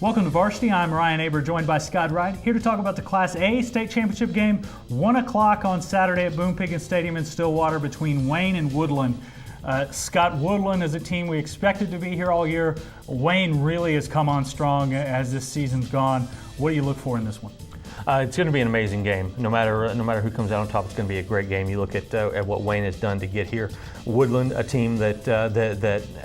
Welcome to Varsity. I'm Ryan Aber, joined by Scott Wright, here to talk about the Class A state championship game, 1 o'clock on Saturday at Boone Pickens Stadium in Stillwater between Wayne and Woodlawn. Scott, Woodlawn is a team we expected to be here all year. Wayne really has come on strong as this season's gone. What do you look for in this one? It's going to be an amazing game. No matter who comes out on top, it's going to be a great game. You look at what Wayne has done to get here. Woodlawn, a team that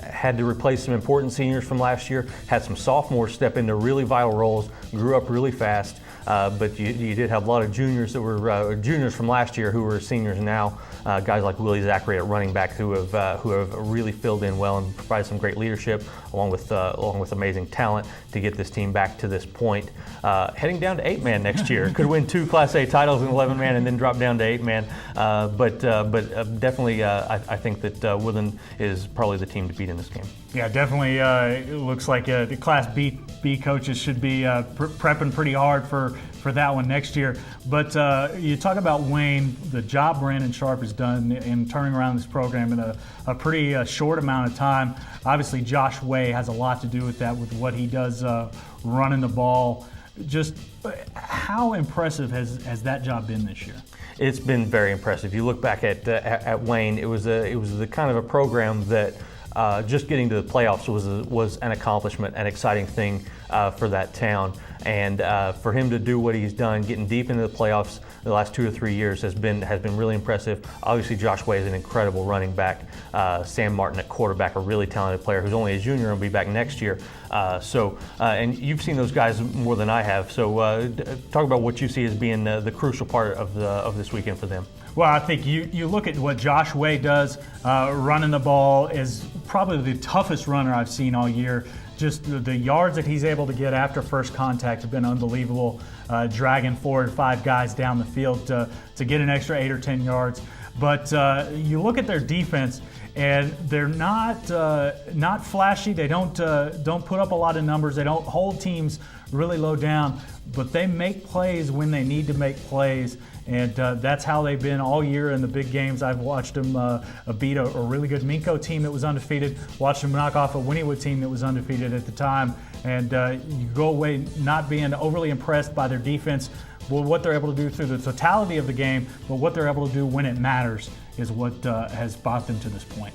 had to replace some important seniors from last year, had some sophomores step into really vital roles, grew up really fast. But you did have a lot of juniors that were juniors from last year who were seniors now. Guys like Willie Zachary at running back who have really filled in well and provided some great leadership along with amazing talent to get this team back to this point. Heading down to 8-man next year, could win 2 Class A titles in 11-man and then drop down to 8-man. But definitely, I think that Woodlawn is probably the team to beat in this game. Yeah, definitely. It looks like the Class B coaches should be prepping pretty hard for that one next year. But you talk about Wayne, the job Brandon Sharp has done in turning around this program in a pretty short amount of time. Obviously, Josh Way has a lot to do with that, with what he does running the ball. Just how impressive has that job been this year? It's been very impressive. You look back at Wayne, it was the kind of a program that just getting to the playoffs was an accomplishment, an exciting thing for that town. And for him to do what he's done, getting deep into the playoffs the last 2 or 3 years has been really impressive. Obviously, Josh Way is an incredible running back. Sam Martin at quarterback, a really talented player who's only a junior and will be back next year. And you've seen those guys more than I have. So talk about what you see as being the crucial part of this weekend for them. Well, I think you look at what Josh Way does, running the ball is probably the toughest runner I've seen all year. Just the yards that he's able to get after first contact have been unbelievable, dragging 4 or 5 guys down the field to get an extra 8 or 10 yards. But you look at their defense, and they're not flashy. They don't put up a lot of numbers. They don't hold teams really low down, but they make plays when they need to make plays. And that's how they've been all year in the big games. I've watched them beat a really good Minko team that was undefeated, watched them knock off a Wynnewood team that was undefeated at the time. And you go away not being overly impressed by their defense, but what they're able to do through the totality of the game, but what they're able to do when it matters is what has brought them to this point.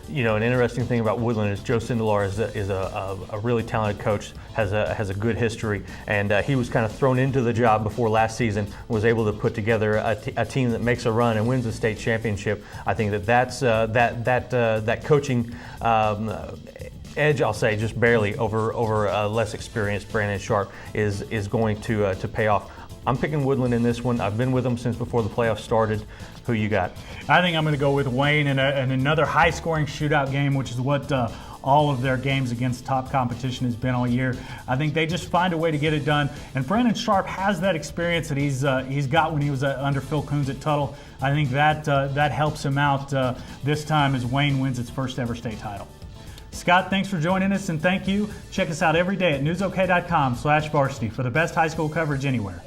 You know, an interesting thing about Woodlawn is Joe Sindelar is a really talented coach, has a good history, and he was kind of thrown into the job before last season, was able to put together a team that makes a run and wins the state championship. I think that coaching edge, I'll say, just barely over less experienced Brandon Sharp is going to pay off. I'm picking Woodlawn in this one. I've been with them since before the playoffs started. Who you got? I think I'm going to go with Wayne in another high-scoring shootout game, which is what all of their games against top competition has been all year. I think they just find a way to get it done. And Brandon Sharp has that experience that he's got when he was under Phil Coons at Tuttle. I think that helps him out this time as Wayne wins its first ever state title. Scott, thanks for joining us, and thank you. Check us out every day at newsok.com/varsity for the best high school coverage anywhere.